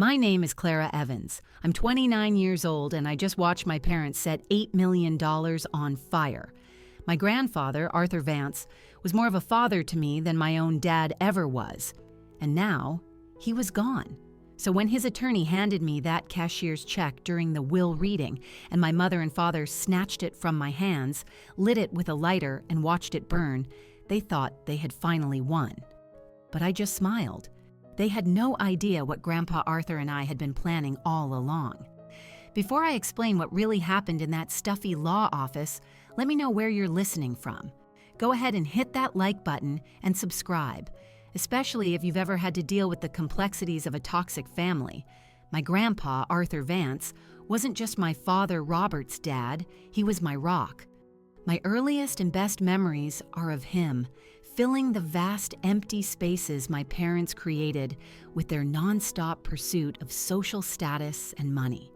My name is Clara Evans. I'm 29 years old and I just watched my parents set $8 million on fire. My grandfather, Arthur Vance, was more of a father to me than my own dad ever was. And now, he was gone. So when his attorney handed me that cashier's check during the will reading, and my mother and father snatched it from my hands, lit it with a lighter, and watched it burn, they thought they had finally won. But I just smiled. They had no idea what Grandpa Arthur and I had been planning all along. Before I explain what really happened in that stuffy law office, let me know where you're listening from. Go ahead and hit that like button and subscribe, especially if you've ever had to deal with the complexities of a toxic family. My grandpa, Arthur Vance, wasn't just my father Robert's dad, he was my rock. My earliest and best memories are of him, filling the vast empty spaces my parents created with their nonstop pursuit of social status and money.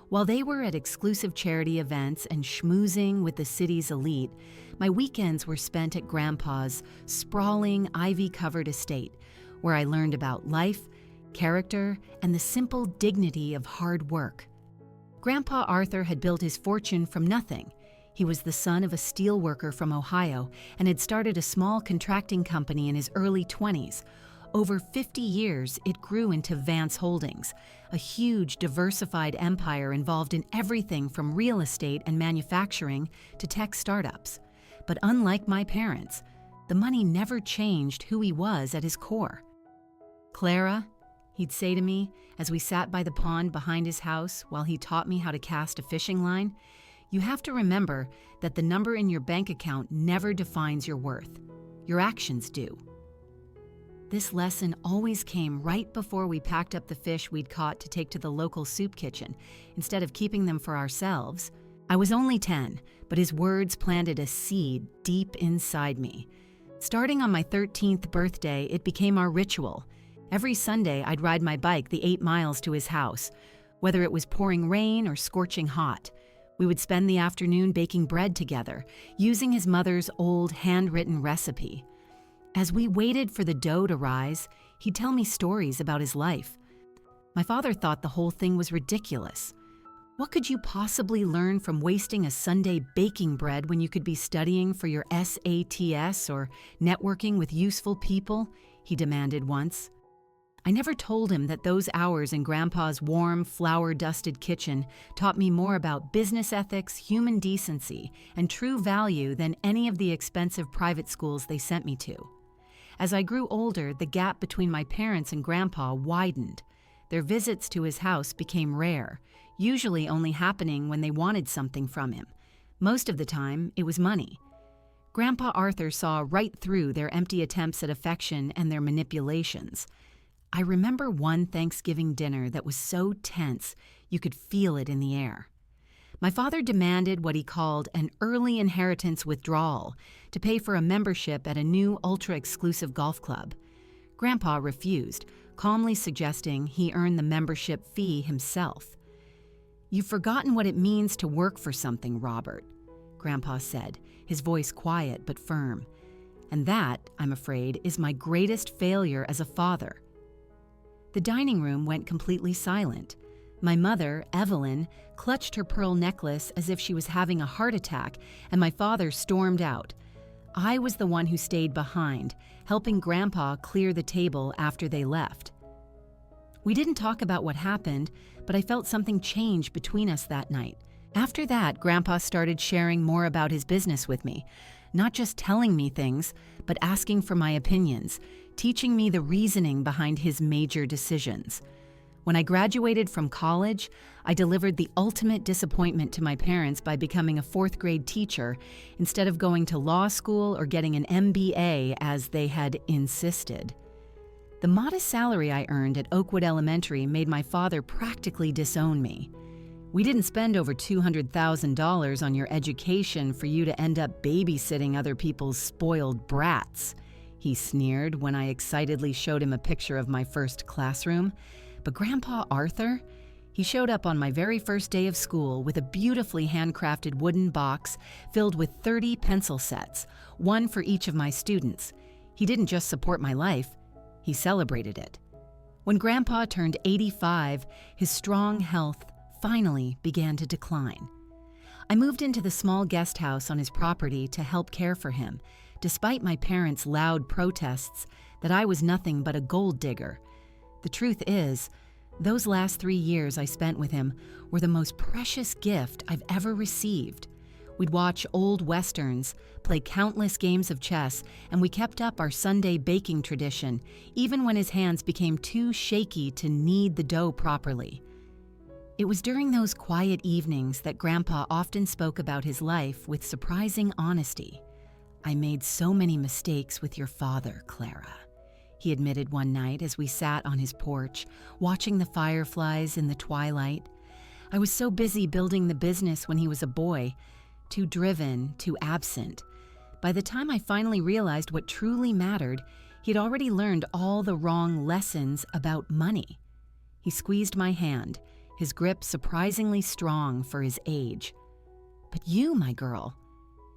While they were at exclusive charity events and schmoozing with the city's elite, my weekends were spent at Grandpa's sprawling, ivy-covered estate, where I learned about life, character, and the simple dignity of hard work. Grandpa Arthur had built his fortune from nothing. He was the son of a steel worker from Ohio and had started a small contracting company in his early 20s. Over 50 years, it grew into Vance Holdings, a huge, diversified empire involved in everything from real estate and manufacturing to tech startups. But unlike my parents, the money never changed who he was at his core. "Clara," he'd say to me as we sat by the pond behind his house while he taught me how to cast a fishing line, "you have to remember that the number in your bank account never defines your worth. Your actions do." This lesson always came right before we packed up the fish we'd caught to take to the local soup kitchen, instead of keeping them for ourselves. I was only 10, but his words planted a seed deep inside me. Starting on my 13th birthday, it became our ritual. Every Sunday, I'd ride my bike the 8 miles to his house, whether it was pouring rain or scorching hot. We would spend the afternoon baking bread together, using his mother's old handwritten recipe. As we waited for the dough to rise, he'd tell me stories about his life. My father thought the whole thing was ridiculous. What could you possibly learn from wasting a Sunday baking bread when you could be studying for your SATs or networking with useful people? He demanded once. I never told him that those hours in Grandpa's warm, flour-dusted kitchen taught me more about business ethics, human decency, and true value than any of the expensive private schools they sent me to. As I grew older, the gap between my parents and Grandpa widened. Their visits to his house became rare, usually only happening when they wanted something from him. Most of the time, it was money. Grandpa Arthur saw right through their empty attempts at affection and their manipulations. I remember one Thanksgiving dinner that was so tense you could feel it in the air. My father demanded what he called an early inheritance withdrawal to pay for a membership at a new ultra-exclusive golf club. Grandpa refused, calmly suggesting he earn the membership fee himself. "You've forgotten what it means to work for something, Robert," Grandpa said, his voice quiet but firm. "And that, I'm afraid, is my greatest failure as a father." The dining room went completely silent. My mother, Evelyn, clutched her pearl necklace as if she was having a heart attack, and my father stormed out. I was the one who stayed behind, helping Grandpa clear the table after they left. We didn't talk about what happened, but I felt something change between us that night. After that, Grandpa started sharing more about his business with me, not just telling me things, but asking for my opinions, teaching me the reasoning behind his major decisions. When I graduated from college, I delivered the ultimate disappointment to my parents by becoming a 4th-grade teacher instead of going to law school or getting an MBA as they had insisted. The modest salary I earned at Oakwood Elementary made my father practically disown me. "We didn't spend over $200,000 on your education for you to end up babysitting other people's spoiled brats," he sneered when I excitedly showed him a picture of my first classroom. But Grandpa Arthur? He showed up on my very first day of school with a beautifully handcrafted wooden box filled with 30 pencil sets, one for each of my students. He didn't just support my life, he celebrated it. When Grandpa turned 85, his strong health finally began to decline. I moved into the small guest house on his property to help care for him, despite my parents' loud protests that I was nothing but a gold digger. The truth is, those last 3 years I spent with him were the most precious gift I've ever received. We'd watch old westerns, play countless games of chess, and we kept up our Sunday baking tradition, even when his hands became too shaky to knead the dough properly. It was during those quiet evenings that Grandpa often spoke about his life with surprising honesty. "I made so many mistakes with your father, Clara," he admitted one night as we sat on his porch, watching the fireflies in the twilight. "I was so busy building the business when he was a boy, too driven, too absent. By the time I finally realized what truly mattered, he'd already learned all the wrong lessons about money." He squeezed my hand, his grip surprisingly strong for his age. "But you, my girl,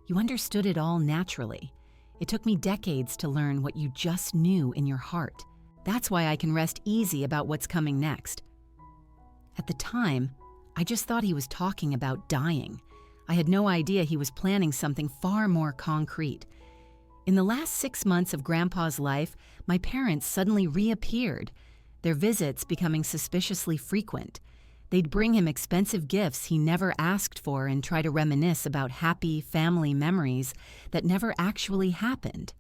you understood it all naturally. It took me decades to learn what you just knew in your heart. That's why I can rest easy about what's coming next." At the time, I just thought he was talking about dying. I had no idea he was planning something far more concrete. In the last 6 months of Grandpa's life, my parents suddenly reappeared, their visits becoming suspiciously frequent. They'd bring him expensive gifts he never asked for and try to reminisce about happy family memories that never actually happened.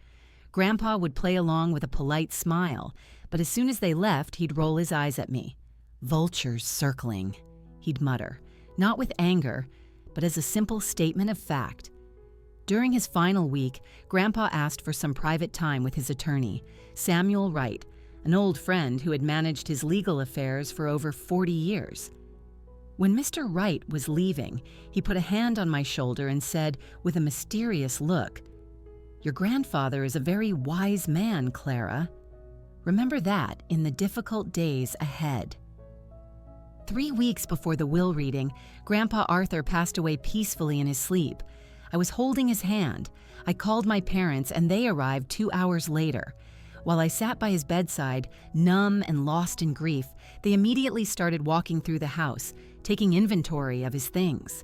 Grandpa would play along with a polite smile, but as soon as they left, he'd roll his eyes at me. "Vultures circling," he'd mutter, not with anger, but as a simple statement of fact. During his final week, Grandpa asked for some private time with his attorney, Samuel Wright, an old friend who had managed his legal affairs for over 40 years. When Mr. Wright was leaving, he put a hand on my shoulder and said, with a mysterious look, "Your grandfather is a very wise man, Clara. Remember that in the difficult days ahead." 3 weeks before the will reading, Grandpa Arthur passed away peacefully in his sleep. I was holding his hand. I called my parents, and they arrived 2 hours later. While I sat by his bedside, numb and lost in grief, they immediately started walking through the house, taking inventory of his things.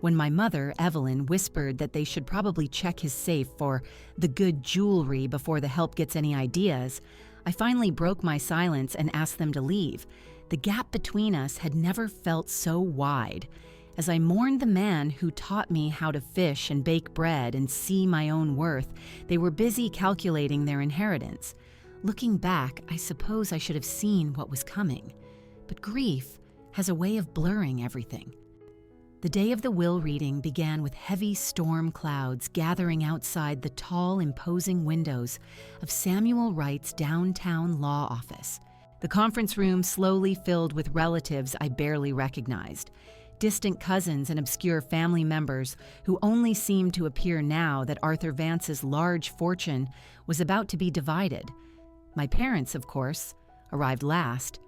When my mother, Evelyn, whispered that they should probably check his safe for the good jewelry before the help gets any ideas, I finally broke my silence and asked them to leave. The gap between us had never felt so wide. As I mourned the man who taught me how to fish and bake bread and see my own worth, they were busy calculating their inheritance. Looking back, I suppose I should have seen what was coming. But grief has a way of blurring everything. The day of the will reading began with heavy storm clouds gathering outside the tall, imposing windows of Samuel Wright's downtown law office. The conference room slowly filled with relatives I barely recognized, distant cousins and obscure family members who only seemed to appear now that Arthur Vance's large fortune was about to be divided. My parents, of course, arrived last.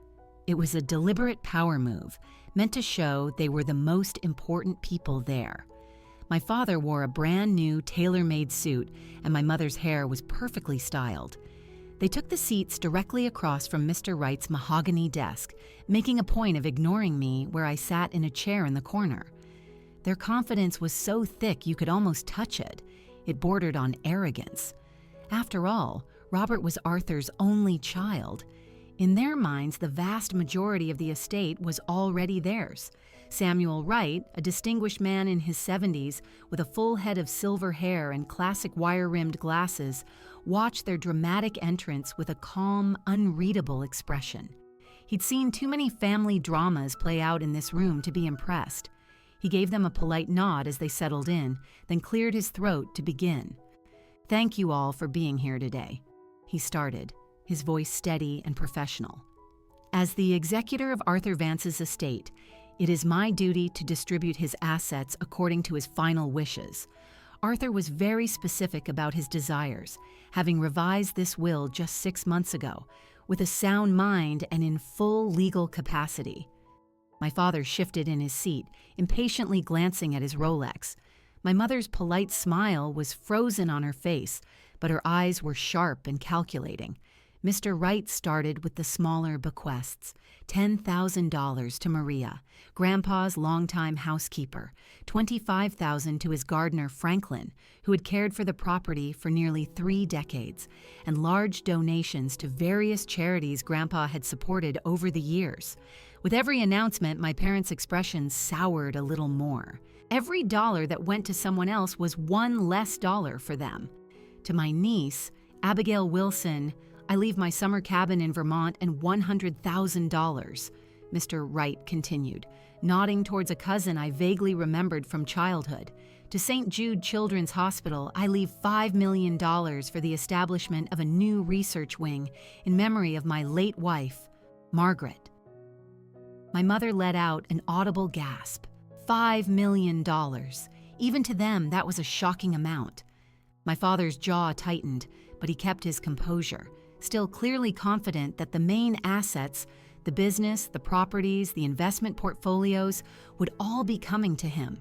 It was a deliberate power move, meant to show they were the most important people there. My father wore a brand new tailor-made suit, and my mother's hair was perfectly styled. They took the seats directly across from Mr. Wright's mahogany desk, making a point of ignoring me where I sat in a chair in the corner. Their confidence was so thick you could almost touch it. It bordered on arrogance. After all, Robert was Arthur's only child. In their minds, the vast majority of the estate was already theirs. Samuel Wright, a distinguished man in his 70s with a full head of silver hair and classic wire-rimmed glasses, watched their dramatic entrance with a calm, unreadable expression. He'd seen too many family dramas play out in this room to be impressed. He gave them a polite nod as they settled in, then cleared his throat to begin. "Thank you all for being here today," he started, his voice steady and professional. "As the executor of Arthur Vance's estate, it is my duty to distribute his assets according to his final wishes. Arthur was very specific about his desires, having revised this will just 6 months ago, with a sound mind and in full legal capacity." My father shifted in his seat, impatiently glancing at his Rolex. My mother's polite smile was frozen on her face, but her eyes were sharp and calculating. Mr. Wright started with the smaller bequests: $10,000 to Maria, Grandpa's longtime housekeeper, $25,000 to his gardener Franklin, who had cared for the property for nearly 3 decades, and large donations to various charities Grandpa had supported over the years. With every announcement, my parents' expressions soured a little more. Every dollar that went to someone else was one less dollar for them. To my niece, Abigail Wilson, I leave my summer cabin in Vermont and $100,000, Mr. Wright continued, nodding towards a cousin I vaguely remembered from childhood. To St. Jude Children's Hospital, I leave $5 million for the establishment of a new research wing in memory of my late wife, Margaret. My mother let out an audible gasp. $5 million. Even to them, that was a shocking amount. My father's jaw tightened, but he kept his composure, still clearly confident that the main assets, the business, the properties, the investment portfolios, would all be coming to him.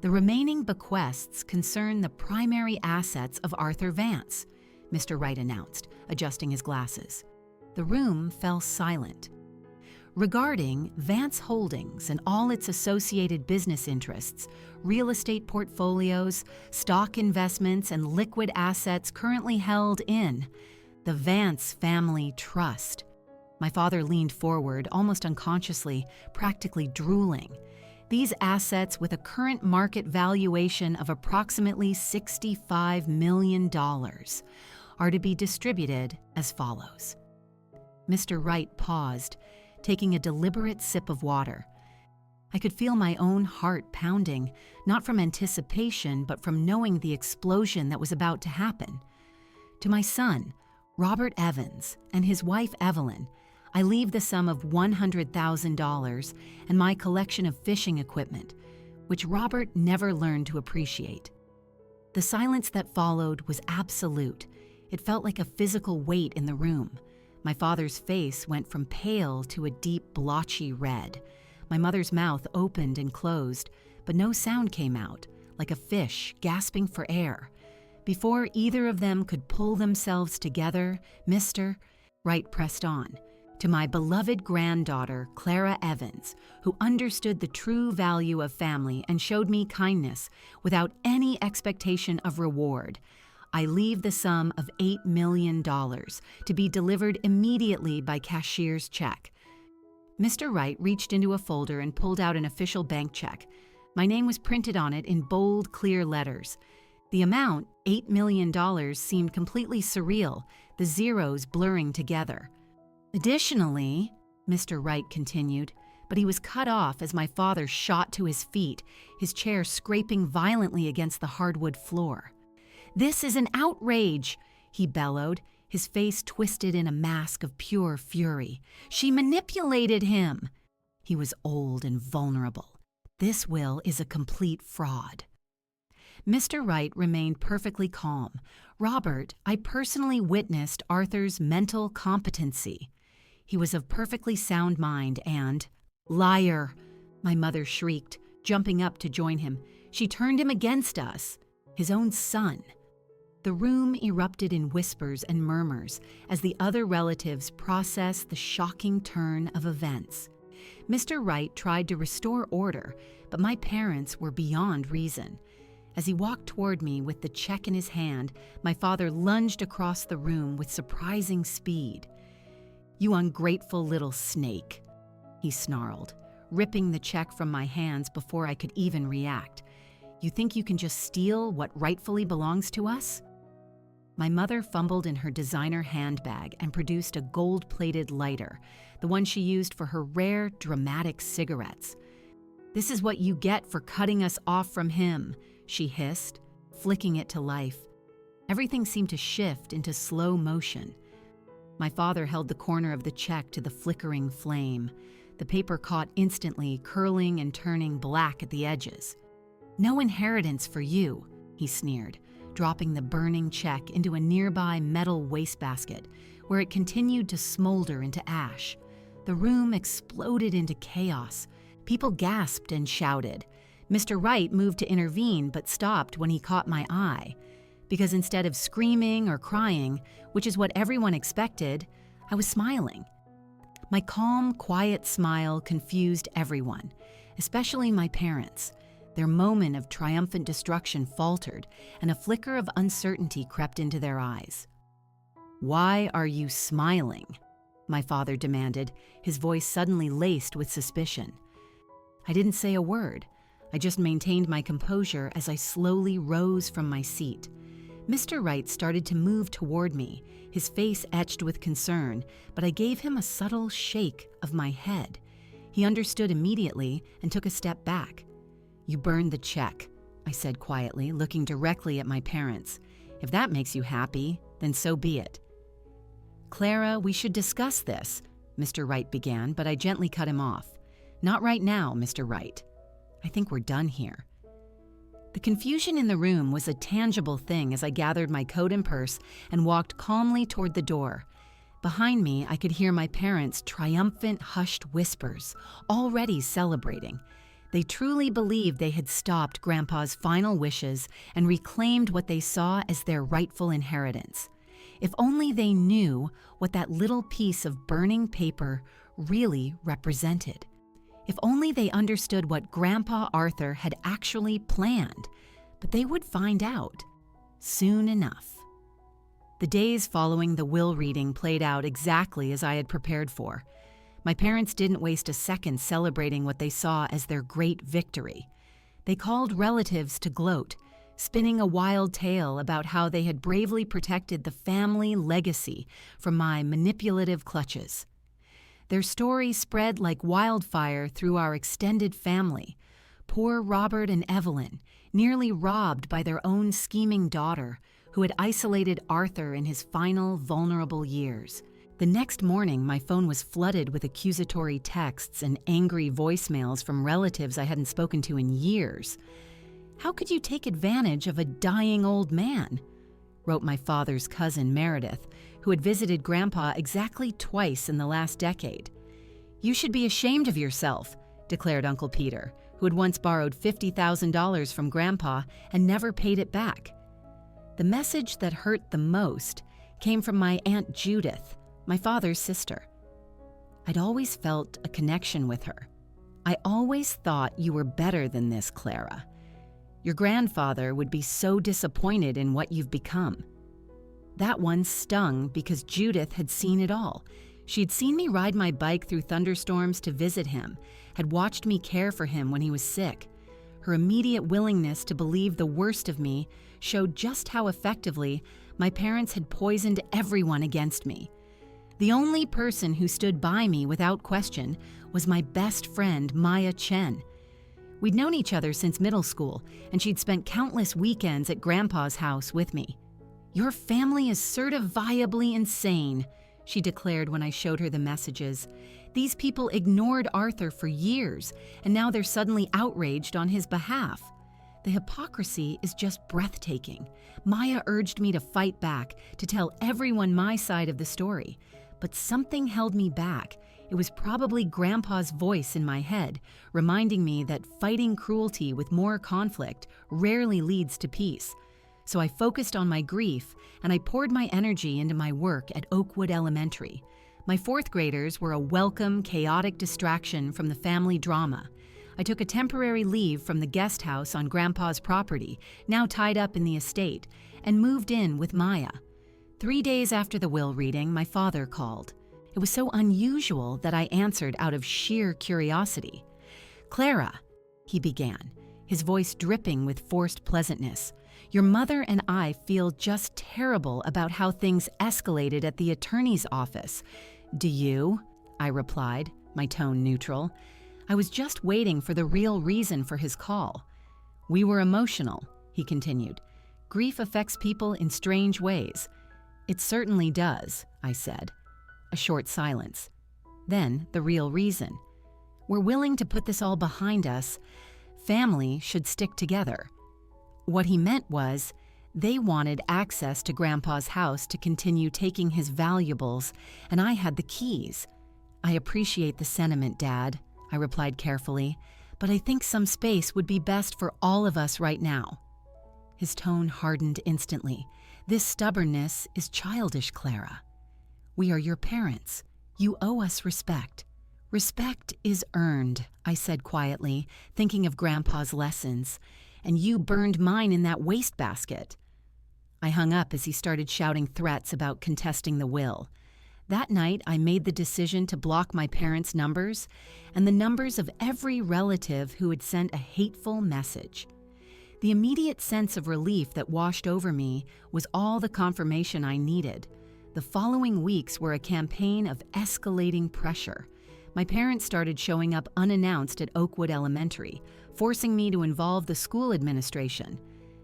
The remaining bequests concern the primary assets of Arthur Vance, Mr. Wright announced, adjusting his glasses. The room fell silent. Regarding Vance Holdings and all its associated business interests, real estate portfolios, stock investments, and liquid assets currently held in the Vance Family Trust. My father leaned forward, almost unconsciously, practically drooling. These assets, with a current market valuation of approximately $65 million, are to be distributed as follows. Mr. Wright paused, taking a deliberate sip of water. I could feel my own heart pounding, not from anticipation, but from knowing the explosion that was about to happen. To my son, Robert Evans, and his wife Evelyn, I leave the sum of $100,000 and my collection of fishing equipment, which Robert never learned to appreciate. The silence that followed was absolute. It felt like a physical weight in the room. My father's face went from pale to a deep, blotchy red. My mother's mouth opened and closed, but no sound came out, like a fish gasping for air. Before either of them could pull themselves together, Mr. Wright pressed on. To my beloved granddaughter, Clara Evans, who understood the true value of family and showed me kindness without any expectation of reward, I leave the sum of $8 million to be delivered immediately by cashier's check. Mr. Wright reached into a folder and pulled out an official bank check. My name was printed on it in bold, clear letters. The amount, $8 million, seemed completely surreal, the zeros blurring together. Additionally, Mr. Wright continued, but he was cut off as my father shot to his feet, his chair scraping violently against the hardwood floor. "This is an outrage," he bellowed, his face twisted in a mask of pure fury. "She manipulated him." He was old and vulnerable. This will is a complete fraud. Mr. Wright remained perfectly calm. "Robert, I personally witnessed Arthur's mental competency. He was of perfectly sound mind and—" "Liar!" my mother shrieked, jumping up to join him. "She turned him against us. His own son." The room erupted in whispers and murmurs as the other relatives processed the shocking turn of events. Mr. Wright tried to restore order, but my parents were beyond reason. As he walked toward me with the check in his hand, my father lunged across the room with surprising speed. "You ungrateful little snake," he snarled, ripping the check from my hands before I could even react. "You think you can just steal what rightfully belongs to us?" My mother fumbled in her designer handbag and produced a gold-plated lighter, the one she used for her rare, dramatic cigarettes. "This is what you get for cutting us off from him," she hissed, flicking it to life. Everything seemed to shift into slow motion. My father held the corner of the check to the flickering flame. The paper caught instantly, curling and turning black at the edges. "No inheritance for you," he sneered, dropping the burning check into a nearby metal wastebasket, where it continued to smolder into ash. The room exploded into chaos. People gasped and shouted. Mr. Wright moved to intervene but stopped when he caught my eye. because instead of screaming or crying, which is what everyone expected, I was smiling. My calm, quiet smile confused everyone, especially my parents. Their moment of triumphant destruction faltered, and a flicker of uncertainty crept into their eyes. "Why are you smiling?" my father demanded, his voice suddenly laced with suspicion. I didn't say a word. I just maintained my composure as I slowly rose from my seat. Mr. Wright started to move toward me, his face etched with concern, but I gave him a subtle shake of my head. He understood immediately and took a step back. "You burned the check," I said quietly, looking directly at my parents. "If that makes you happy, then so be it." "Clara, we should discuss this," Mr. Wright began, but I gently cut him off. "Not right now, Mr. Wright. I think we're done here." The confusion in the room was a tangible thing as I gathered my coat and purse and walked calmly toward the door. Behind me, I could hear my parents' triumphant, hushed whispers, already celebrating. They truly believed they had stopped Grandpa's final wishes and reclaimed what they saw as their rightful inheritance. If only they knew what that little piece of burning paper really represented. If only they understood what Grandpa Arthur had actually planned. But they would find out soon enough. The days following the will reading played out exactly as I had prepared for. My parents didn't waste a second celebrating what they saw as their great victory. They called relatives to gloat, spinning a wild tale about how they had bravely protected the family legacy from my manipulative clutches. Their story spread like wildfire through our extended family. Poor Robert and Evelyn, nearly robbed by their own scheming daughter, who had isolated Arthur in his final vulnerable years. The next morning, my phone was flooded with accusatory texts and angry voicemails from relatives I hadn't spoken to in years. "How could you take advantage of a dying old man?" wrote my father's cousin Meredith, who had visited Grandpa exactly twice in the last decade. "You should be ashamed of yourself," declared Uncle Peter, who had once borrowed $50,000 from Grandpa and never paid it back. The message that hurt the most came from my Aunt Judith, my father's sister. I'd always felt a connection with her. "I always thought you were better than this, Clara. Your grandfather would be so disappointed in what you've become." That one stung because Judith had seen it all. She'd seen me ride my bike through thunderstorms to visit him, had watched me care for him when he was sick. Her immediate willingness to believe the worst of me showed just how effectively my parents had poisoned everyone against me. The only person who stood by me without question was my best friend, Maya Chen. We'd known each other since middle school, and she'd spent countless weekends at Grandpa's house with me. "Your family is certifiably insane," she declared when I showed her the messages. "These people ignored Arthur for years, and now they're suddenly outraged on his behalf. The hypocrisy is just breathtaking." Maya urged me to fight back, to tell everyone my side of the story. But something held me back. It was probably Grandpa's voice in my head, reminding me that fighting cruelty with more conflict rarely leads to peace. So I focused on my grief, and I poured my energy into my work at Oakwood Elementary. My fourth graders were a welcome, chaotic distraction from the family drama. I took a temporary leave from the guest house on Grandpa's property, now tied up in the estate, and moved in with Maya. 3 days after the will reading, my father called. It was so unusual that I answered out of sheer curiosity. "Clara," he began, his voice dripping with forced pleasantness, "your mother and I feel just terrible about how things escalated at the attorney's office." "Do you?" I replied, my tone neutral. I was just waiting for the real reason for his call. "We were emotional," he continued. "Grief affects people in strange ways." "It certainly does," I said. A short silence. Then the real reason. "We're willing to put this all behind us. Family should stick together." What he meant was, they wanted access to Grandpa's house to continue taking his valuables, and I had the keys. "I appreciate the sentiment, Dad," I replied carefully, "but I think some space would be best for all of us right now." His tone hardened instantly. "This stubbornness is childish, Clara. We are your parents. You owe us respect." "Respect is earned," I said quietly, thinking of Grandpa's lessons. "And you burned mine in that wastebasket." I hung up as he started shouting threats about contesting the will. That night, I made the decision to block my parents' numbers and the numbers of every relative who had sent a hateful message. The immediate sense of relief that washed over me was all the confirmation I needed. The following weeks were a campaign of escalating pressure. My parents started showing up unannounced at Oakwood Elementary, forcing me to involve the school administration.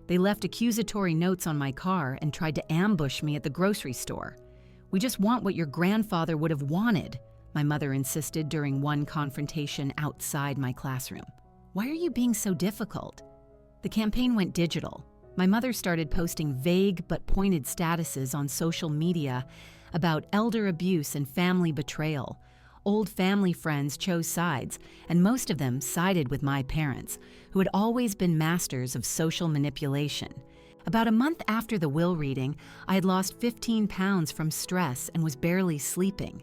They left accusatory notes on my car and tried to ambush me at the grocery store. "We just want what your grandfather would have wanted," my mother insisted during one confrontation outside my classroom. "Why are you being so difficult?" The campaign went digital. My mother started posting vague but pointed statuses on social media about elder abuse and family betrayal. Old family friends chose sides, and most of them sided with my parents, who had always been masters of social manipulation. About a month after the will reading, I had lost 15 pounds from stress and was barely sleeping.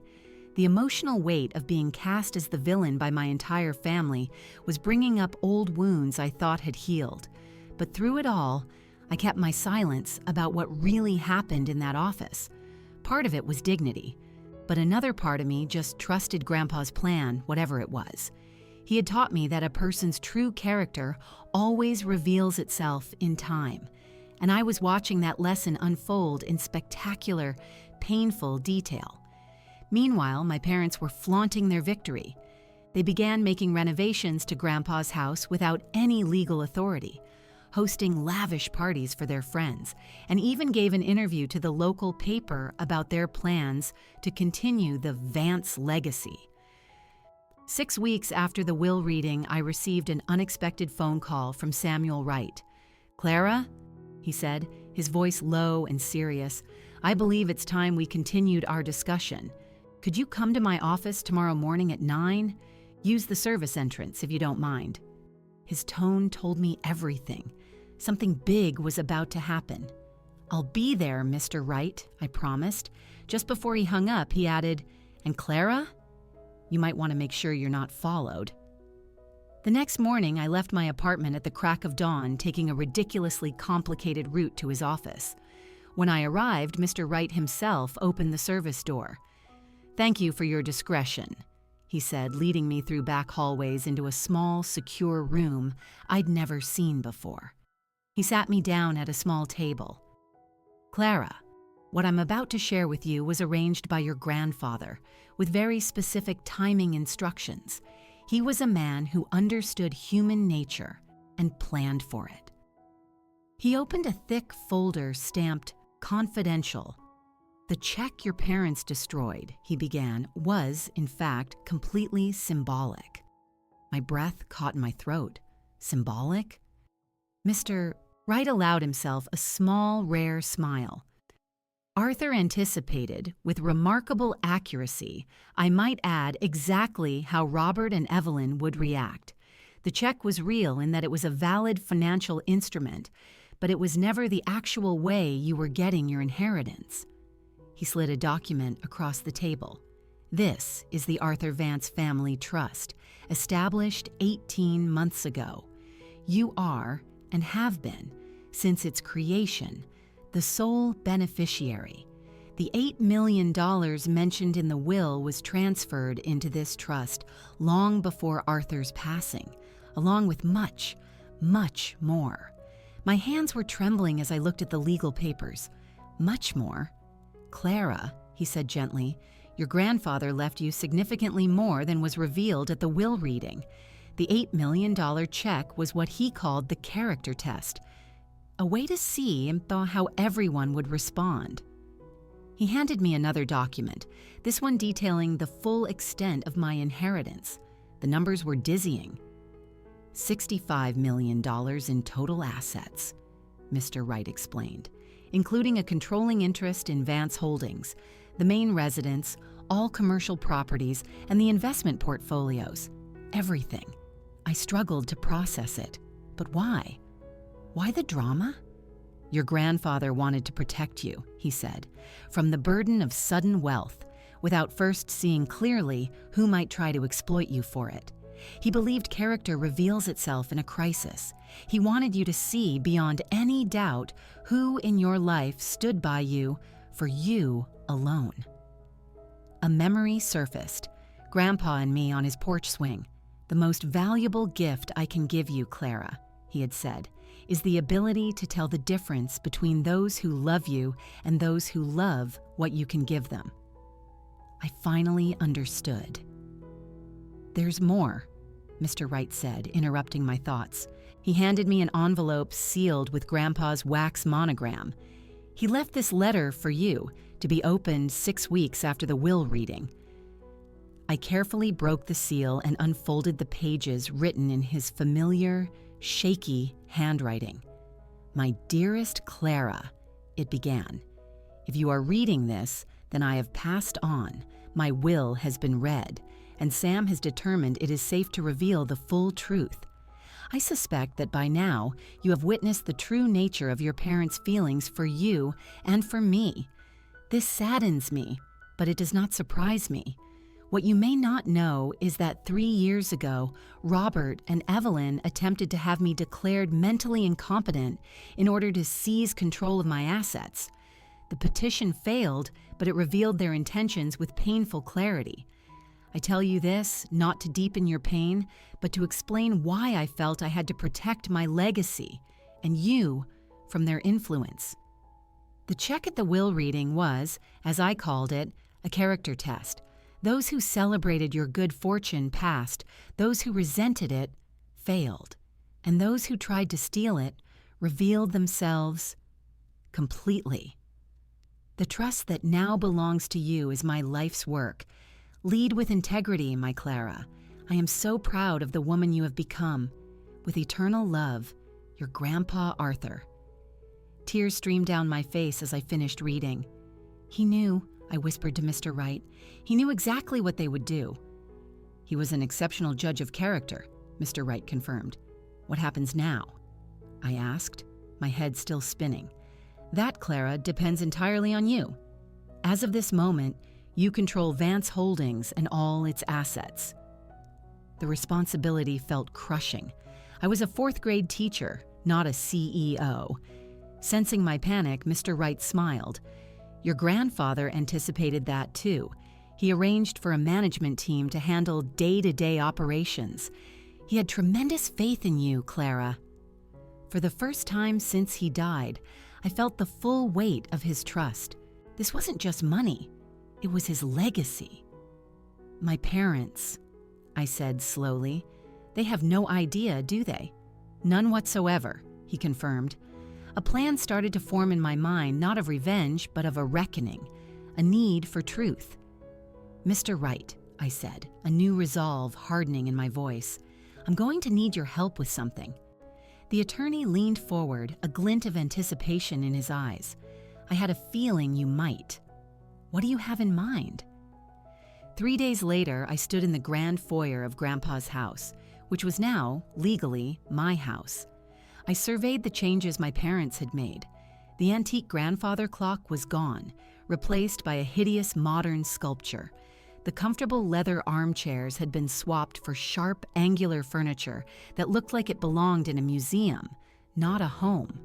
The emotional weight of being cast as the villain by my entire family was bringing up old wounds I thought had healed. But through it all, I kept my silence about what really happened in that office. Part of it was dignity, but another part of me just trusted Grandpa's plan, whatever it was. He had taught me that a person's true character always reveals itself in time, and I was watching that lesson unfold in spectacular, painful detail. Meanwhile, my parents were flaunting their victory. They began making renovations to Grandpa's house without any legal authority, hosting lavish parties for their friends, and even gave an interview to the local paper about their plans to continue the Vance legacy. 6 weeks after the will reading, I received an unexpected phone call from Samuel Wright. "Clara," he said, his voice low and serious, "I believe it's time we continued our discussion. Could you come to my office tomorrow morning at 9? Use the service entrance if you don't mind." His tone told me everything. Something big was about to happen. "I'll be there, Mr. Wright," I promised. Just before he hung up, he added, "And Clara? You might want to make sure you're not followed." The next morning, I left my apartment at the crack of dawn, taking a ridiculously complicated route to his office. When I arrived, Mr. Wright himself opened the service door. "Thank you for your discretion," he said, leading me through back hallways into a small, secure room I'd never seen before. He sat me down at a small table. "Clara, what I'm about to share with you was arranged by your grandfather, with very specific timing instructions. He was a man who understood human nature and planned for it." He opened a thick folder stamped "Confidential." "The check your parents destroyed," he began, "was, in fact, completely symbolic." My breath caught in my throat. Symbolic? Mr. Wright allowed himself a small, rare smile. "Arthur anticipated, with remarkable accuracy, I might add exactly how Robert and Evelyn would react. The check was real in that it was a valid financial instrument, but it was never the actual way you were getting your inheritance." He slid a document across the table. "This is the Arthur Vance Family Trust, established 18 months ago. You are, and have been, since its creation, the sole beneficiary. The $8 million mentioned in the will was transferred into this trust long before Arthur's passing, along with much, much more." My hands were trembling as I looked at the legal papers. "Much more? Clara," he said gently, "your grandfather left you significantly more than was revealed at the will reading. The $8 million check was what he called the character test, a way to see and how everyone would respond." He handed me another document, this one detailing the full extent of my inheritance. The numbers were dizzying. $65 million in total assets, Mr. Wright explained, including a controlling interest in Vance Holdings, the main residence, all commercial properties, and the investment portfolios. Everything. I struggled to process it. But why? Why the drama? Your grandfather wanted to protect you, he said, from the burden of sudden wealth, without first seeing clearly who might try to exploit you for it. He believed character reveals itself in a crisis. He wanted you to see beyond any doubt who in your life stood by you for you alone. A memory surfaced, Grandpa and me on his porch swing. "The most valuable gift I can give you, Clara," he had said, "is the ability to tell the difference between those who love you and those who love what you can give them." I finally understood. "There's more," Mr. Wright said, interrupting my thoughts. He handed me an envelope sealed with Grandpa's wax monogram. "He left this letter for you, to be opened 6 weeks after the will reading." I carefully broke the seal and unfolded the pages written in his familiar, shaky handwriting. "My dearest Clara," it began. "If you are reading this, then I have passed on. My will has been read, and Sam has determined it is safe to reveal the full truth. I suspect that by now you have witnessed the true nature of your parents' feelings for you and for me. This saddens me, but it does not surprise me. What you may not know is that 3 years ago, Robert and Evelyn attempted to have me declared mentally incompetent in order to seize control of my assets. The petition failed, but it revealed their intentions with painful clarity. I tell you this not to deepen your pain, but to explain why I felt I had to protect my legacy and you from their influence." The check at the will reading was, as I called it, a character test. Those who celebrated your good fortune passed, those who resented it failed, and those who tried to steal it revealed themselves completely. The trust that now belongs to you is my life's work. Lead with integrity, my Clara. I am so proud of the woman you have become. With eternal love, your Grandpa Arthur. Tears streamed down my face as I finished reading. "He knew," I whispered to Mr. Wright. "He knew exactly what they would do." "He was an exceptional judge of character," Mr. Wright confirmed. "What happens now?" I asked, my head still spinning. "That, Clara, depends entirely on you. As of this moment, you control Vance Holdings and all its assets." The responsibility felt crushing. I was a 4th-grade teacher, not a CEO. Sensing my panic, Mr. Wright smiled. "Your grandfather anticipated that too. He arranged for a management team to handle day-to-day operations. He had tremendous faith in you, Clara." For the first time since he died, I felt the full weight of his trust. This wasn't just money. It was his legacy. "My parents," I said slowly. "They have no idea, do they?" "None whatsoever," he confirmed. A plan started to form in my mind, not of revenge, but of a reckoning, a need for truth. "Mr. Wright," I said, a new resolve hardening in my voice, "I'm going to need your help with something." The attorney leaned forward, a glint of anticipation in his eyes. "I had a feeling you might. What do you have in mind?" 3 days later, I stood in the grand foyer of Grandpa's house, which was now, legally, my house. I surveyed the changes my parents had made. The antique grandfather clock was gone, replaced by a hideous modern sculpture. The comfortable leather armchairs had been swapped for sharp, angular furniture that looked like it belonged in a museum, not a home.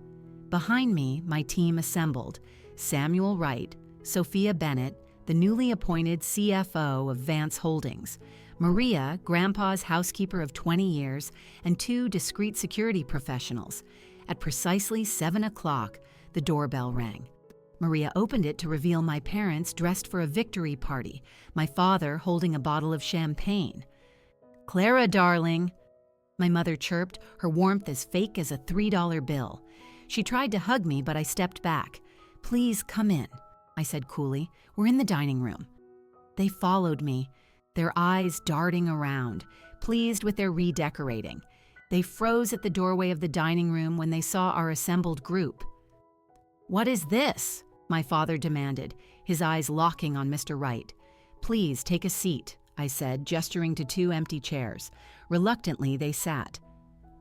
Behind me, my team assembled: Samuel Wright, Sophia Bennett, the newly appointed CFO of Vance Holdings, Maria, Grandpa's housekeeper of 20 years, and 2 discreet security professionals. At precisely 7 o'clock, the doorbell rang. Maria opened it to reveal my parents dressed for a victory party, my father holding a bottle of champagne. "Clara, darling," my mother chirped, her warmth as fake as a $3 bill. She tried to hug me, but I stepped back. "Please come in," I said coolly. "We're in the dining room." They followed me, their eyes darting around, pleased with their redecorating. They froze at the doorway of the dining room when they saw our assembled group. "What is this?" my father demanded, his eyes locking on Mr. Wright. "Please take a seat," I said, gesturing to 2 empty chairs. Reluctantly, they sat.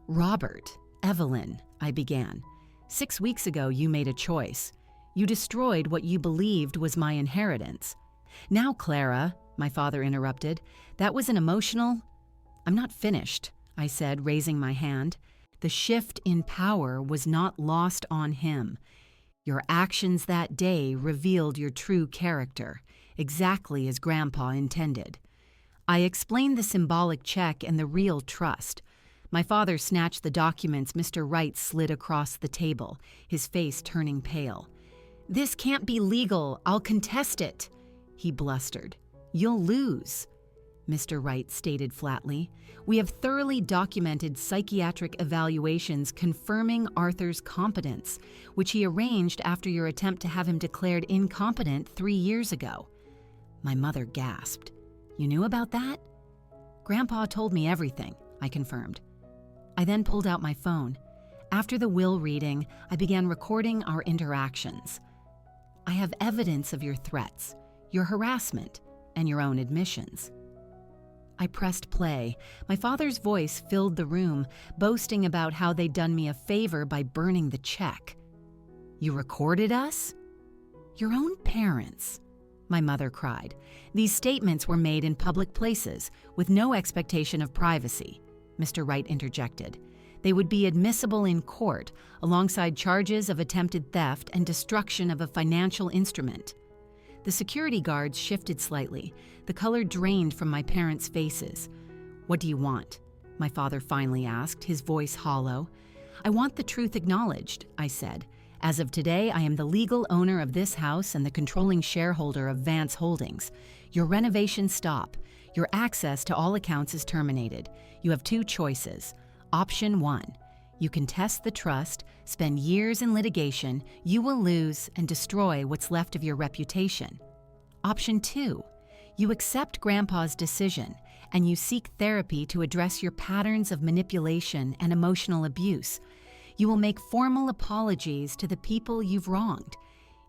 "Robert, Evelyn," I began. 6 weeks ago, you made a choice. You destroyed what you believed was my inheritance. Now, Clara, my father interrupted, that was an emotional— I'm not finished, I said, raising my hand. The shift in power was not lost on him. Your actions that day revealed your true character, exactly as Grandpa intended. I explained the symbolic check and the real trust. My father snatched the documents Mr. Wright slid across the table, his face turning pale. This can't be legal. I'll contest it, he blustered. You'll lose, Mr. Wright stated flatly. We have thoroughly documented psychiatric evaluations confirming Arthur's competence, which he arranged after your attempt to have him declared incompetent 3 years ago. My mother gasped. You knew about that? Grandpa told me everything, I confirmed. I then pulled out my phone. After the will reading, I began recording our interactions. I have evidence of your threats, your harassment, and your own admissions. I pressed play. My father's voice filled the room, boasting about how they'd done me a favor by burning the check. You recorded us? Your own parents, my mother cried. These statements were made in public places, with no expectation of privacy, Mr. Wright interjected. They would be admissible in court, alongside charges of attempted theft and destruction of a financial instrument. The security guards shifted slightly. The color drained from my parents' faces. What do you want? My father finally asked, his voice hollow. I want the truth acknowledged, I said. As of today, I am the legal owner of this house and the controlling shareholder of Vance Holdings. Your renovations stop. Your access to all accounts is terminated. You have 2 choices. Option 1. You contest the trust, spend years in litigation, you will lose and destroy what's left of your reputation. Option 2. You accept Grandpa's decision and you seek therapy to address your patterns of manipulation and emotional abuse. You will make formal apologies to the people you've wronged.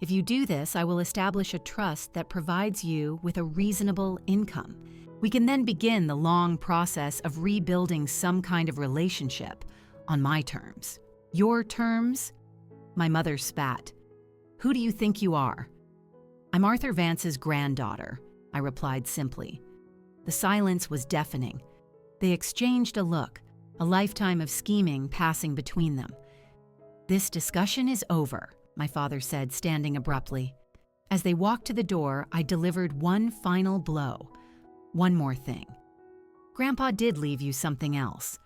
If you do this, I will establish a trust that provides you with a reasonable income. We can then begin the long process of rebuilding some kind of relationship on my terms. Your terms? My mother spat. Who do you think you are? I'm Arthur Vance's granddaughter, I replied simply. The silence was deafening. They exchanged a look, a lifetime of scheming passing between them. This discussion is over, my father said, standing abruptly. As they walked to the door, I delivered one final blow. One more thing. Grandpa did leave you something else.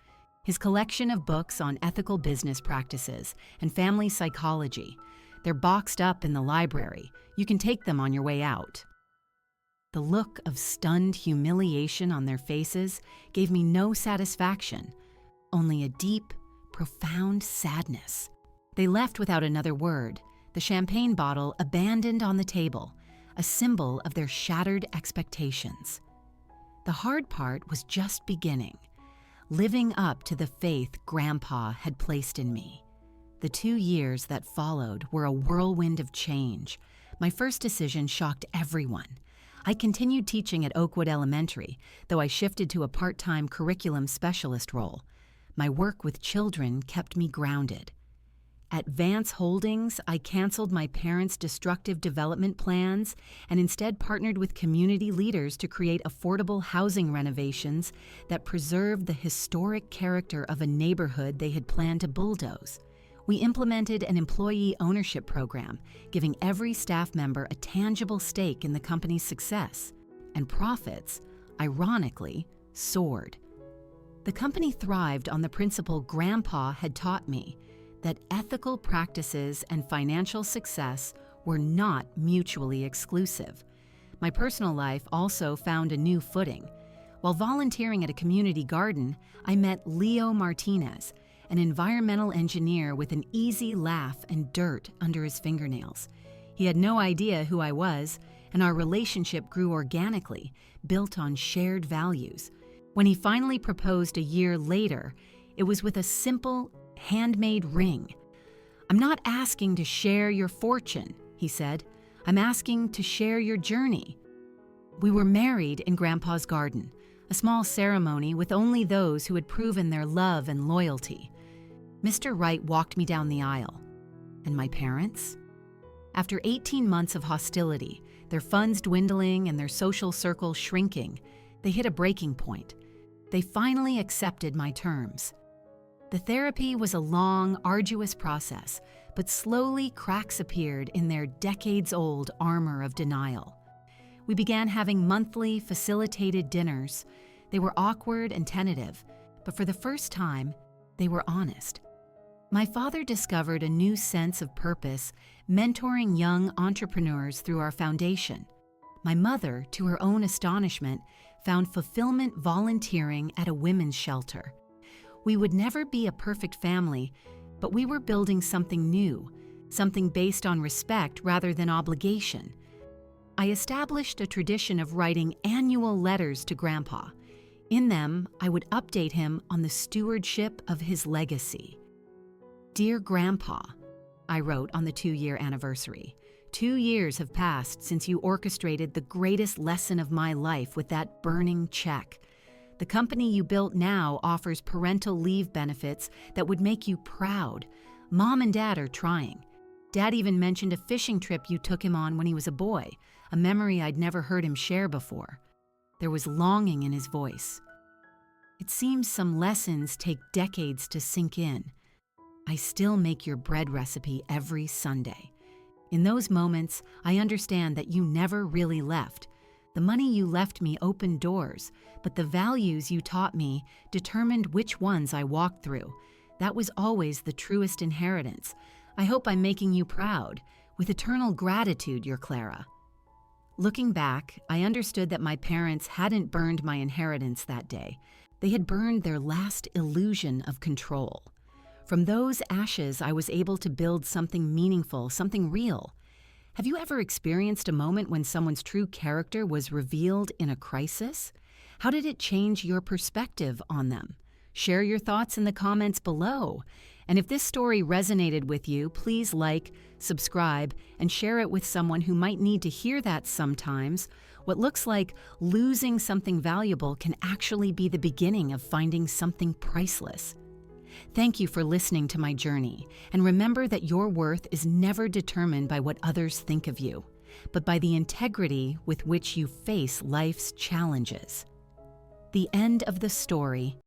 His collection of books on ethical business practices and family psychology. They're boxed up in the library. You can take them on your way out. The look of stunned humiliation on their faces gave me no satisfaction, only a deep, profound sadness. They left without another word, the champagne bottle abandoned on the table, a symbol of their shattered expectations. The hard part was just beginning. Living up to the faith Grandpa had placed in me. The 2 years that followed were a whirlwind of change. My first decision shocked everyone. I continued teaching at Oakwood Elementary, though I shifted to a part-time curriculum specialist role. My work with children kept me grounded. At Vance Holdings, I canceled my parents' destructive development plans and instead partnered with community leaders to create affordable housing renovations that preserved the historic character of a neighborhood they had planned to bulldoze. We implemented an employee ownership program, giving every staff member a tangible stake in the company's success, and profits, ironically, soared. The company thrived on the principle Grandpa had taught me, that ethical practices and financial success were not mutually exclusive. My personal life also found a new footing. While volunteering at a community garden, I met Leo Martinez, an environmental engineer with an easy laugh and dirt under his fingernails. He had no idea who I was, and our relationship grew organically, built on shared values. When he finally proposed a year later, it was with a simple, handmade ring. I'm not asking to share your fortune, he said. I'm asking to share your journey. We were married in Grandpa's garden, a small ceremony with only those who had proven their love and loyalty. Mr. Wright walked me down the aisle. And my parents? After 18 months of hostility, their funds dwindling and their social circle shrinking, they hit a breaking point. They finally accepted my terms. The therapy was a long, arduous process, but slowly cracks appeared in their decades-old armor of denial. We began having monthly, facilitated dinners. They were awkward and tentative, but for the first time, they were honest. My father discovered a new sense of purpose, mentoring young entrepreneurs through our foundation. My mother, to her own astonishment, found fulfillment volunteering at a women's shelter. We would never be a perfect family, but we were building something new, something based on respect rather than obligation. I established a tradition of writing annual letters to Grandpa. In them, I would update him on the stewardship of his legacy. "Dear Grandpa," I wrote on the 2-year anniversary, "2 years have passed since you orchestrated the greatest lesson of my life with that burning check. The company you built now offers parental leave benefits that would make you proud. Mom and Dad are trying. Dad even mentioned a fishing trip you took him on when he was a boy, a memory I'd never heard him share before." There was longing in his voice. "It seems some lessons take decades to sink in. I still make your bread recipe every Sunday. In those moments, I understand that you never really left. The money you left me opened doors, but the values you taught me determined which ones I walked through. That was always the truest inheritance. I hope I'm making you proud. With eternal gratitude, your Clara." Looking back, I understood that my parents hadn't burned my inheritance that day. They had burned their last illusion of control. From those ashes, I was able to build something meaningful, something real. Have you ever experienced a moment when someone's true character was revealed in a crisis? How did it change your perspective on them? Share your thoughts in the comments below. And if this story resonated with you, please like, subscribe, and share it with someone who might need to hear that sometimes. What looks like losing something valuable can actually be the beginning of finding something priceless. Thank you for listening to my journey, and remember that your worth is never determined by what others think of you, but by the integrity with which you face life's challenges. The end of the story